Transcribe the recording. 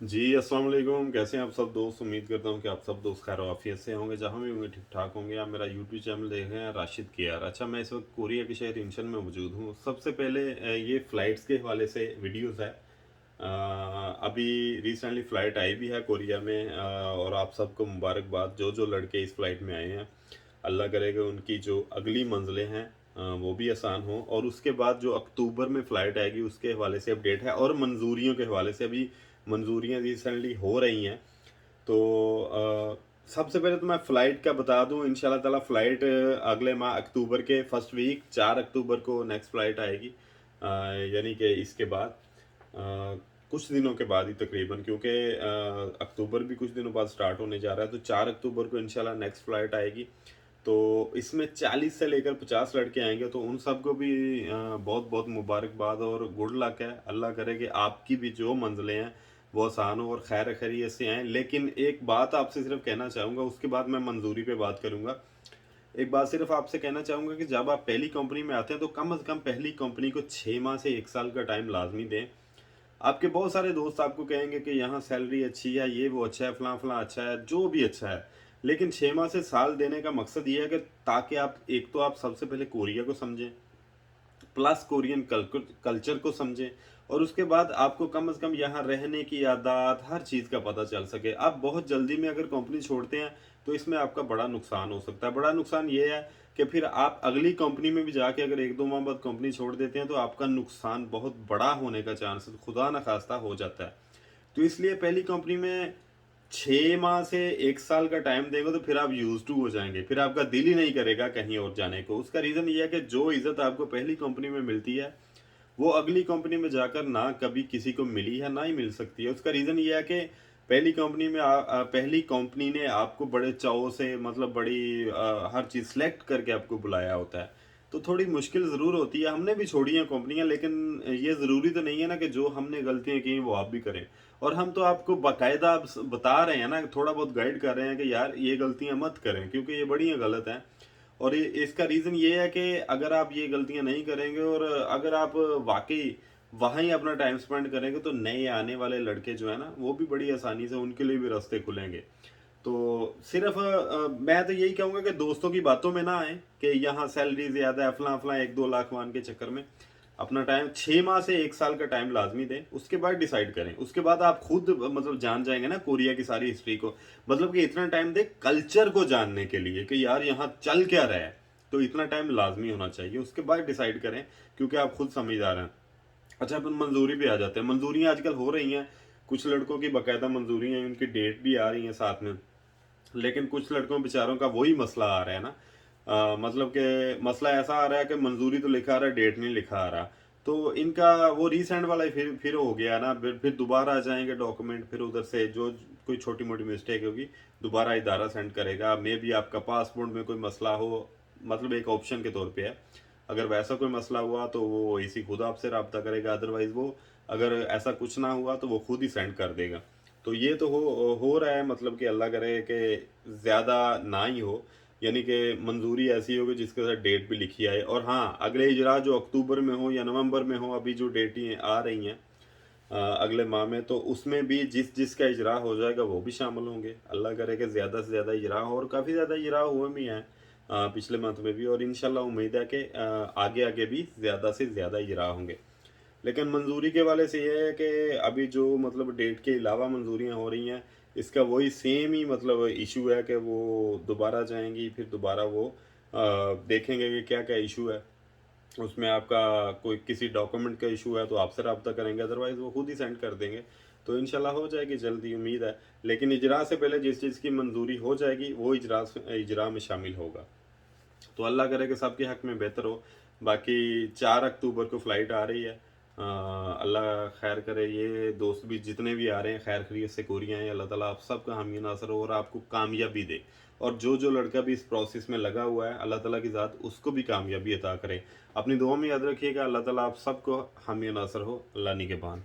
जी, अस्सलाम वालेकुम। कैसे हैं आप सब दोस्त? उम्मीद करता हूँ कि आप सब दोस्त खैर आफियत से होंगे, जहाँ भी होंगे ठीक-ठाक होंगे। आप मेरा यूट्यूब चैनल देख रहे हैं राशिद केआर। अच्छा, मैं इस वक्त कोरिया के शहर इंचन में मौजूद हूँ। सबसे पहले ये फ़्लाइट्स के हवाले से वीडियोज़ है। अभी रिसेंटली फ़्लाइट आई भी है कोरिया में, और आप सबको मुबारकबाद जो लड़के इस फ़्लाइट में आए हैं। अल्लाह करे कि उनकी जो अगली मंज़िलें हैं वो भी आसान हों, और उसके बाद जो अक्टूबर में फ़्लाइट आएगी उसके हवाले से अपडेट है, और मंजूरियों के हवाले से अभी मंजूरियाँ रिसेंटली हो रही हैं। तो सबसे पहले तो मैं फ़्लाइट का बता दूं, इंशाल्लाह ताला फ़्लाइट अगले माह अक्टूबर के फर्स्ट वीक 4 अक्टूबर को नेक्स्ट फ़्लाइट आएगी। यानी कि इसके बाद कुछ दिनों के बाद ही तकरीबन, क्योंकि अक्टूबर भी कुछ दिनों बाद स्टार्ट होने जा रहा है, तो 4 अक्टूबर को इंशाल्लाह नेक्स्ट फ़्लाइट आएगी। तो इसमें 40 से लेकर 50 लड़के आएंगे, तो उन सबको भी बहुत बहुत मुबारकबाद और गुड लक है। अल्लाह करे कि आपकी भी जो मंजिलें हैं वो आसान हो और खैर खैरियत से आएँ। लेकिन एक बात आपसे सिर्फ कहना चाहूँगा, उसके बाद मैं मंजूरी पे बात करूँगा। एक बात सिर्फ आपसे कहना चाहूँगा कि जब आप पहली कंपनी में आते हैं तो कम से कम पहली कंपनी को 6 माह से 1 साल का टाइम लाजमी दें। आपके बहुत सारे दोस्त आपको कहेंगे कि यहाँ सैलरी अच्छी है, ये वो अच्छा है, फलां-फलां अच्छा है, जो भी अच्छा है। लेकिन 6 माह से साल देने का मकसद ये है कि ताकि आप एक तो आप सबसे पहले कोरिया को समझें, प्लस कोरियन कल्चर को समझें, और उसके बाद आपको कम से कम यहाँ रहने की आदत हर चीज़ का पता चल सके। आप बहुत जल्दी में अगर कंपनी छोड़ते हैं तो इसमें आपका बड़ा नुकसान हो सकता है। बड़ा नुकसान ये है कि फिर आप अगली कंपनी में भी जाके अगर 1-2 माह बाद कंपनी छोड़ देते हैं तो आपका नुकसान बहुत बड़ा होने का चांस खुदा न खास्ता हो जाता है। तो इसलिए पहली कंपनी में 6 माह से 1 साल का टाइम देंगे तो फिर आप यूज टू हो जाएंगे, फिर आपका दिल ही नहीं करेगा कहीं और जाने को। उसका रीज़न ये है कि जो इज़्ज़त आपको पहली कंपनी में मिलती है वो अगली कंपनी में जाकर ना कभी किसी को मिली है, ना ही मिल सकती है। उसका रीज़न ये है कि पहली कंपनी में पहली कंपनी ने आपको बड़े चाव से, मतलब बड़ी हर चीज़ सेलेक्ट करके आपको बुलाया होता है। तो थोड़ी मुश्किल ज़रूर होती है। हमने भी छोड़ी हैं कंपनियाँ, लेकिन ये ज़रूरी तो नहीं है ना कि जो हमने गलतियाँ की हैं वो आप भी करें। और हम तो आपको बाकायदा अब बता रहे हैं ना, थोड़ा बहुत गाइड कर रहे हैं कि यार ये गलतियाँ मत करें, क्योंकि ये बड़ी गलत हैं। और ये इसका रीज़न ये है कि अगर आप ये गलतियाँ नहीं करेंगे और अगर आप वाक़ई वहाँ ही अपना टाइम स्पेंड करेंगे तो नए आने वाले लड़के जो है ना वो भी बड़ी आसानी से उनके लिए भी रास्ते खुलेंगे। तो सिर्फ़ मैं तो यही कहूँगा कि दोस्तों की बातों में ना आएँ कि यहाँ सैलरी ज़्यादा है, फलाँ-फलाँ 1-2 लाख मान के चक्कर में। अपना टाइम 6 माह से 1 साल का टाइम लाज़मी दें, उसके बाद डिसाइड करें। उसके बाद आप खुद मतलब जान जाएँगे ना कोरिया की सारी हिस्ट्री को। मतलब कि इतना टाइम दें कल्चर को जानने के लिए कि यार यहाँ चल क्या रहा है। तो इतना टाइम लाज़मी होना चाहिए, उसके बाद डिसाइड करें, क्योंकि आप खुद समझदार हैं। अच्छा, अपन मंजूरी पे आ जाते हैं। मंजूरियाँ आजकल हो रही हैं, कुछ लड़कों की बाकायदा मंजूरियाँ हैं, उनकी डेट भी आ रही हैं साथ में। लेकिन कुछ लड़कों बेचारों का वही मसला आ रहा है ना, मतलब कि मसला ऐसा आ रहा है कि मंजूरी तो लिखा आ रहा है, डेट नहीं लिखा आ रहा। तो इनका वो रीसेंट वाला ही फिर हो गया ना, फिर दोबारा आ जाएंगे डॉक्यूमेंट, फिर उधर से जो कोई छोटी मोटी मिस्टेक होगी दोबारा इदारा सेंड करेगा। मे भी आपका पासपोर्ट में कोई मसला हो, मतलब एक ऑप्शन के तौर पे है। अगर वैसा कोई मसला हुआ तो वो इसी खुद आपसे रब्ता करेगा, अदरवाइज वो अगर ऐसा कुछ ना हुआ तो वो खुद ही सेंड कर देगा। तो ये तो हो रहा है, मतलब कि अल्लाह करे कि ज़्यादा ना ही हो, यानी कि मंजूरी ऐसी हो कि जिसके साथ डेट भी लिखी आए। और हाँ, अगले इजरा जो अक्टूबर में हो या नवंबर में हो, अभी जो डेटें आ रही हैं अगले माह में, तो उसमें भी जिसका इजरा हो जाएगा वो भी शामिल होंगे। अल्लाह करे कि ज़्यादा से ज़्यादा इजरा हो, और काफ़ी ज़्यादा इजरा हुए भी हैं पिछले मंथ में भी, और इंशाल्लाह उम्मीद है कि आगे आगे भी ज़्यादा से ज़्यादा इजरा होंगे। लेकिन मंजूरी के वाले से ये है कि अभी जो मतलब डेट के अलावा मंजूरियाँ हो रही हैं, इसका वही सेम ही मतलब इशू है कि वो दोबारा जाएंगी, फिर दोबारा वो देखेंगे कि क्या क्या इशू है उसमें। आपका कोई किसी डॉक्यूमेंट का इशू है तो आपसे रब्ता करेंगे, अदरवाइज वो खुद ही सेंड कर देंगे। तो इंशाल्लाह हो जाएगी जल्दी, उम्मीद है। लेकिन इजरा से पहले जिस चीज़ की मंजूरी हो जाएगी वो इजरा में शामिल होगा। तो अल्लाह करे कि सबके हक में बेहतर हो। बाकी 4 अक्टूबर को फ़्लाइट आ रही है। अल्लाह खैर करे, ये दोस्त भी जितने भी आ रहे हैं खैर खैरियत से कोरिया हैं। अल्लाह ताला आप सबका हामी नासर हो और आपको कामयाबी दे। और जो लड़का भी इस प्रोसेस में लगा हुआ है, अल्लाह ताला की ज़ात उसको भी कामयाबी अता करे। अपनी दुआ में याद रखिएगा। अल्लाह ताला आप सबको हामी नासर हो। अल्लाह निगहबान।